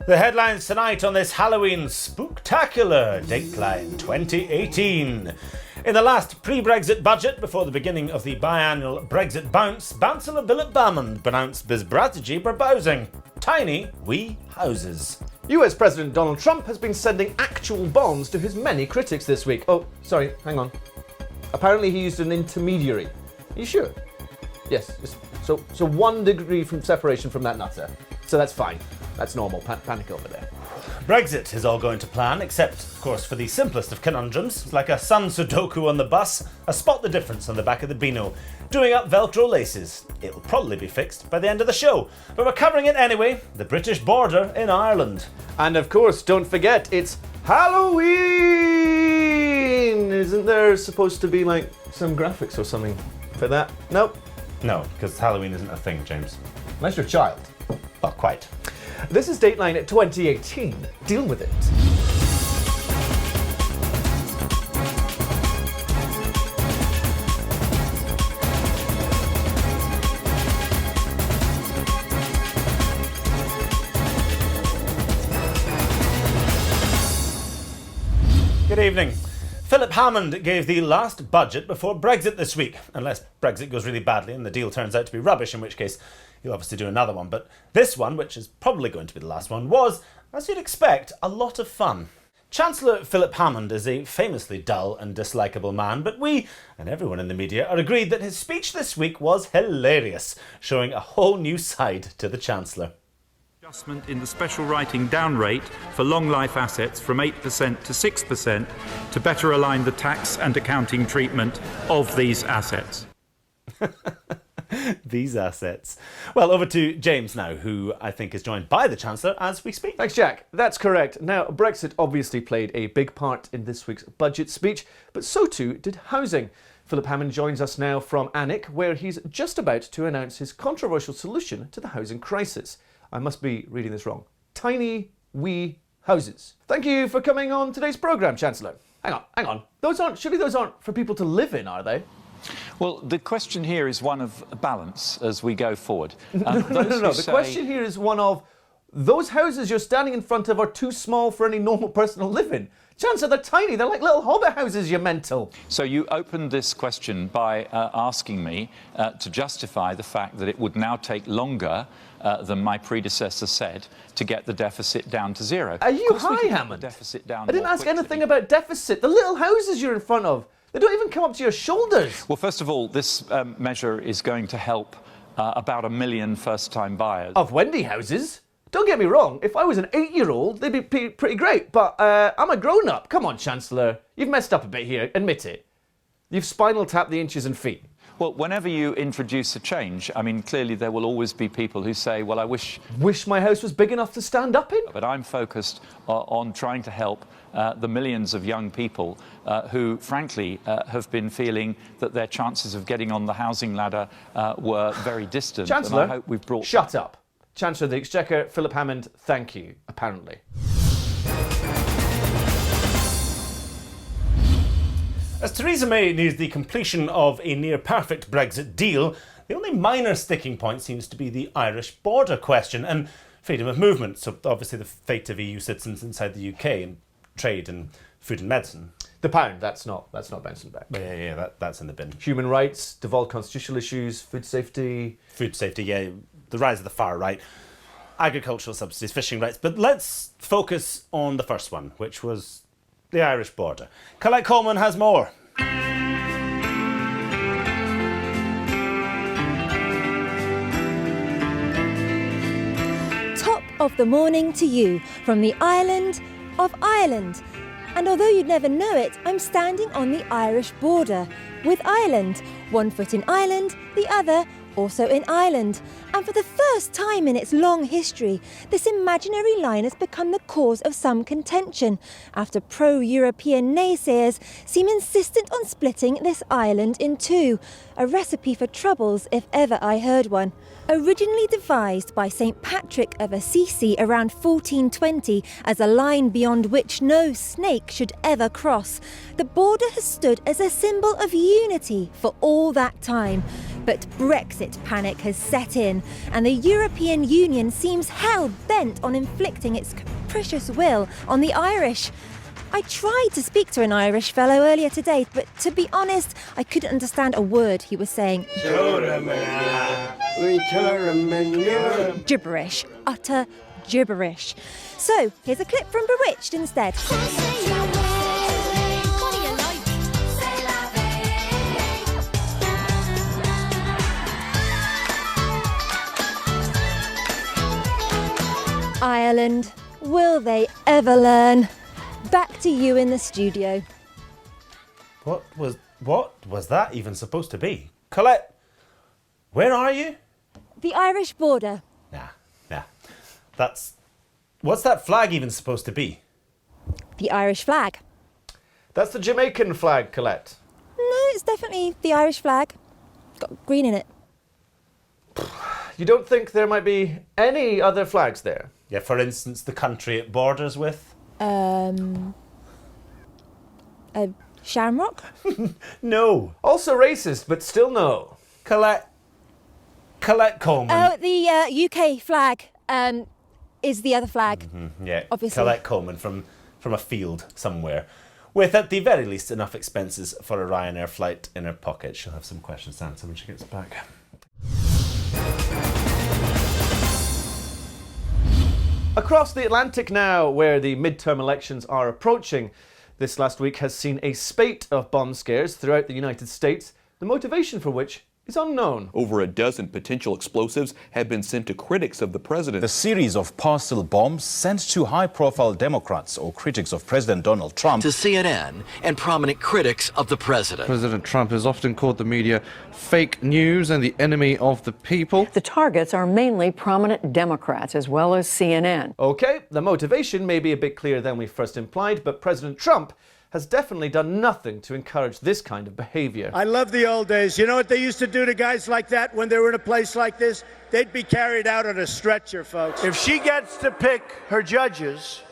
The headlines tonight on this Halloween spooktacular Dateline 2018. In the last pre-Brexit budget, before the beginning of the biannual Brexit bounce, Councillor Philip Hammond pronounced his strategy proposing tiny wee houses. US President Donald Trump has been sending actual bombs to his many critics this week. Oh, sorry, hang on. Apparently he used an intermediary. Are you sure? Yes. So 1 degree from separation from that nutter. So that's fine. That's normal. Panic over there. Brexit is all going to plan, except, of course, for the simplest of conundrums, like a Sun Sudoku on the bus, a spot the difference on the back of the Beano, doing up Velcro laces. It'll probably be fixed by the end of the show, but we're covering it anyway, the British border in Ireland. And of course, don't forget, it's Halloween! Isn't there supposed to be, like, some graphics or something for that? Nope. No, because Halloween isn't a thing, James. Unless you're a child. Not quite. This is Dateline 2018. Deal with it. Good evening. Philip Hammond gave the last budget before Brexit this week, unless Brexit goes really badly and the deal turns out to be rubbish, in which case he'll obviously do another one. But this one, which is probably going to be the last one, was, as you'd expect, a lot of fun. Chancellor Philip Hammond is a famously dull and dislikable man, but we, and everyone in the media, are agreed that his speech this week was hilarious, showing a whole new side to the Chancellor. Adjustment in the special writing down rate for long life assets from 8% to 6% to better align the tax and accounting treatment of these assets. These assets. Well, over to James now, who I think is joined by the Chancellor as we speak. Thanks, Jack. That's correct. Now, Brexit obviously played a big part in this week's budget speech, but so too did housing. Philip Hammond joins us now from Alnwick, where he's just about to announce his controversial solution to the housing crisis. I must be reading this wrong. Tiny wee houses. Thank you for coming on today's programme, Chancellor. Hang on. Surely those aren't for people to live in, are they? Well, the question here is one of balance as we go forward. No. The question here is one of, those houses you're standing in front of are too small for any normal person to live in. Chancellor, they're tiny. They're like little hobbit houses, you mental. So you opened this question by asking me to justify the fact that it would now take longer than my predecessor said to get the deficit down to zero. Are you high, Hammond? I didn't ask anything about deficit. The little houses you're in front of, they don't even come up to your shoulders. Well, first of all, this measure is going to help about 1 million first-time buyers. Of Wendy houses? Don't get me wrong, if I was an 8-year-old, they'd be pretty great, but I'm a grown-up. Come on, Chancellor. You've messed up a bit here, admit it. You've spinal tapped the inches and feet. Well, whenever you introduce a change, I mean, clearly there will always be people who say, well, I wish my house was big enough to stand up in? But I'm focused on trying to help the millions of young people who, frankly, have been feeling that their chances of getting on the housing ladder were very distant. Chancellor, and I hope we've brought... Shut up. Chancellor of the Exchequer, Philip Hammond, thank you, apparently. As Theresa May nears the completion of a near-perfect Brexit deal, the only minor sticking point seems to be the Irish border question and freedom of movement, so obviously the fate of EU citizens inside the UK and trade and food and medicine. The pound, that's not bouncing back. Yeah, that's in the bin. Human rights, devolved constitutional issues, food safety. Food safety, yeah, the rise of the far right, agricultural subsidies, fishing rights. But let's focus on the first one, which was the Irish border. Colette Coleman has more. Top of the morning to you from the island of Ireland. And although you'd never know it, I'm standing on the Irish border with Ireland. One foot in Ireland, the other also in Ireland. And for the first time in its long history, this imaginary line has become the cause of some contention after pro-European naysayers seem insistent on splitting this island in two, a recipe for troubles if ever I heard one. Originally devised by St. Patrick of Assisi around 1420 as a line beyond which no snake should ever cross, the border has stood as a symbol of unity for all that time. But Brexit panic has set in, and the European Union seems hell-bent on inflicting its capricious will on the Irish. I tried to speak to an Irish fellow earlier today, but to be honest, I couldn't understand a word he was saying. Gibberish. Utter gibberish. So, here's a clip from Bewitched instead. Ireland, will they ever learn? Back to you in the studio. What was that even supposed to be? Colette, where are you? The Irish border. Nah. What's that flag even supposed to be? The Irish flag. That's the Jamaican flag, Colette. No, it's definitely the Irish flag. It's got green in it. You don't think there might be any other flags there? Yeah, for instance, the country it borders with. A shamrock? No. Also racist, but still no. Colette Coleman. Oh, the UK flag is the other flag. Yeah, obviously. Colette Coleman from a field somewhere, with at the very least enough expenses for a Ryanair flight in her pocket. She'll have some questions to answer when she gets back. Across the Atlantic now, where the midterm elections are approaching, this last week has seen a spate of bomb scares throughout the United States, the motivation for which is unknown. Over a dozen potential explosives have been sent to critics of the president. The series of parcel bombs sent to high-profile Democrats or critics of President Donald Trump. To CNN and prominent critics of the president. President Trump has often called the media fake news and the enemy of the people. The targets are mainly prominent Democrats as well as CNN. Okay, the motivation may be a bit clearer than we first implied, but President Trump has definitely done nothing to encourage this kind of behavior. I love the old days. You know what they used to do to guys like that when they were in a place like this? They'd be carried out on a stretcher, folks. If she gets to pick her judges,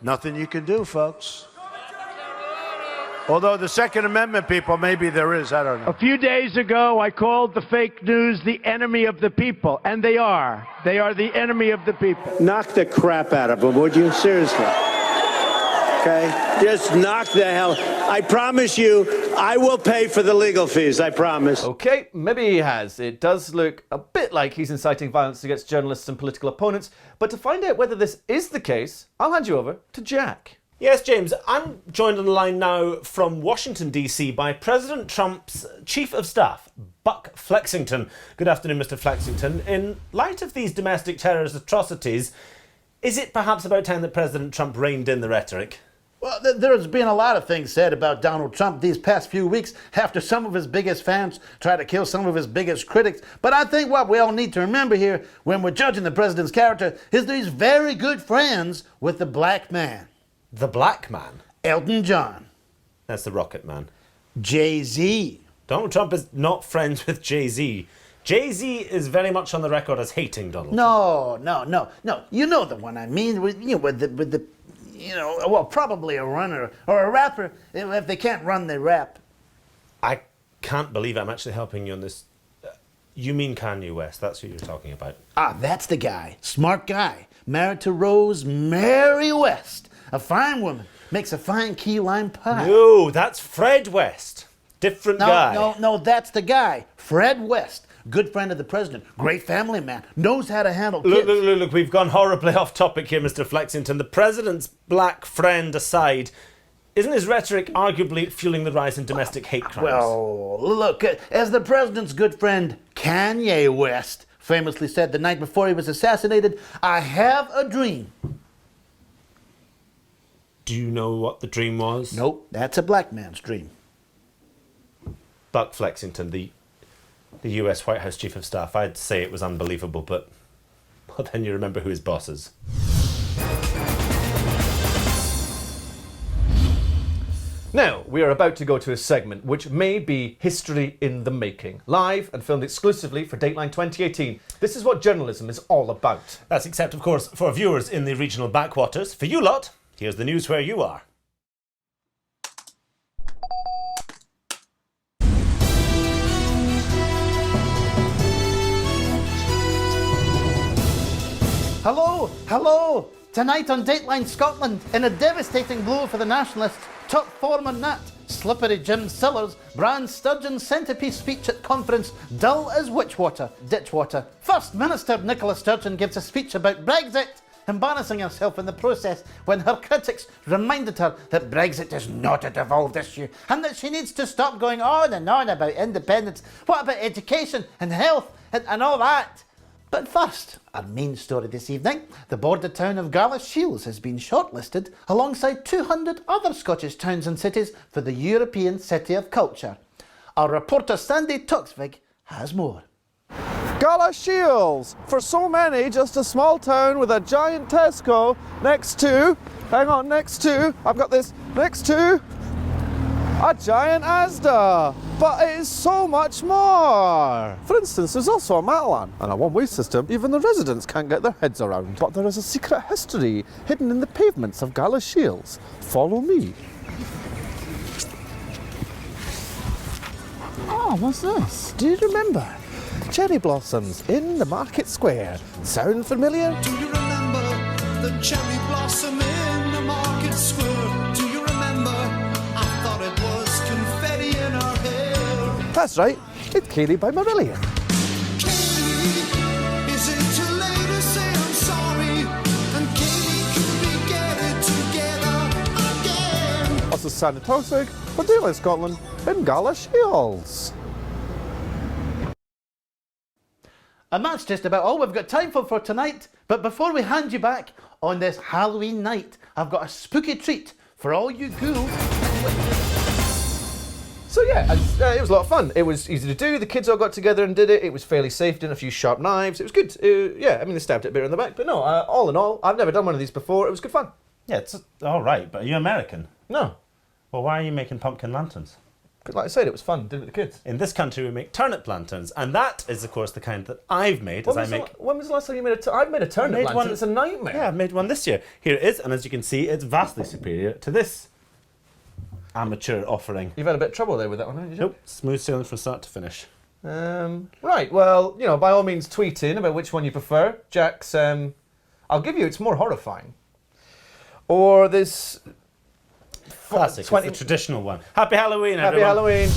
nothing you can do, folks. Although the Second Amendment people, maybe there is, I don't know. A few days ago, I called the fake news the enemy of the people, and they are. They are the enemy of the people. Knock the crap out of them, would you? Seriously. Okay? Just knock the hell. I promise you, I will pay for the legal fees, I promise. Okay, maybe he has. It does look a bit like he's inciting violence against journalists and political opponents, but to find out whether this is the case, I'll hand you over to Jack. Yes, James, I'm joined on the line now from Washington, D.C. by President Trump's Chief of Staff, Buck Flexington. Good afternoon, Mr. Flexington. In light of these domestic terrorist atrocities, is it perhaps about time that President Trump reined in the rhetoric? Well, there's been a lot of things said about Donald Trump these past few weeks after some of his biggest fans tried to kill some of his biggest critics. But I think what we all need to remember here when we're judging the president's character is that he's very good friends with the black man. The black man? Elton John. That's the Rocket Man. Jay-Z. Donald Trump is not friends with Jay-Z. Jay-Z is very much on the record as hating Donald Trump. No. You know the one I mean, with the probably a runner or a rapper. If they can't run, they rap. I can't believe I'm actually helping you on this. You mean Kanye West? That's who you're talking about. Ah, that's the guy. Smart guy. Married to Rose Mary West. A fine woman. Makes a fine key lime pie. No, that's Fred West. Different guy. No, that's the guy. Fred West. Good friend of the president. Great family man. Knows how to handle kids. Look, we've gone horribly off topic here, Mr. Flexington. The president's black friend aside, isn't his rhetoric arguably fueling the rise in domestic hate crimes? Well, look, as the president's good friend Kanye West famously said the night before he was assassinated, I have a dream. Do you know what the dream was? Nope, that's a black man's dream. Buck Flexington, the US White House Chief of Staff, I'd say it was unbelievable, but well, then you remember who his boss is. Now, we are about to go to a segment which may be history in the making. Live and filmed exclusively for Dateline 2018. This is what journalism is all about. That's except, of course, for viewers in the regional backwaters. For you lot, here's the news where you are. Hello, hello. Tonight on Dateline Scotland, in a devastating blow for the Nationalists, top former Nat, slippery Jim Sillars, brands Sturgeon's centrepiece speech at conference dull as ditchwater. First Minister Nicola Sturgeon gives a speech about Brexit, embarrassing herself in the process when her critics reminded her that Brexit is not a devolved issue and that she needs to stop going on and on about independence. What about education and health and all that? But first, our main story this evening. The border town of Galashiels has been shortlisted alongside 200 other Scottish towns and cities for the European City of Culture. Our reporter Sandy Tuxvig has more. Galashiels! For so many, just a small town with a giant Tesco next to, I've got this, next to a giant Asda. But it is so much more. For instance, there's also a Matalan and a one-way system even the residents can't get their heads around. But there is a secret history hidden in the pavements of Galashiels. Follow me. Oh, what's this? Do you remember cherry blossoms in the market square? Sound familiar? Do you remember the cherry blossom in the market square? Do you remember? I thought it was confetti in our hair. That's right, it's Kaylee by Marillion. Kaylee, is it too late to say I'm sorry? And Kaylee, could we get it together again? This is Sandy Tuxvig for Daylight Scotland in Galashiels. And that's just about all we've got time for tonight. But before we hand you back on this Halloween night, I've got a spooky treat for all you ghouls. So yeah, it was a lot of fun. It was easy to do. The kids all got together and did it. It was fairly safe. Didn't a few sharp knives. It was good. Yeah, I mean they stabbed it a bit in the back, but no. All in all, I've never done one of these before. It was good fun. Yeah, it's all right. But are you American? No. Well, why are you making pumpkin lanterns? But like I said, it was fun. Did it with the kids. In this country, we make turnip lanterns, and that is, of course, the kind that I've made. When was the last time you made a? I've made a turnip lantern. It's a nightmare. Yeah, I've made one this year. Here it is, and as you can see, it's vastly superior to this amateur offering. You've had a bit of trouble there with that one, haven't you? Nope, smooth sailing from start to finish. Right, well, you know, by all means tweet in about which one you prefer. Jack's, I'll give you, it's more horrifying. Or this... Classic, it's the traditional one. Happy Halloween, everyone. Happy Halloween.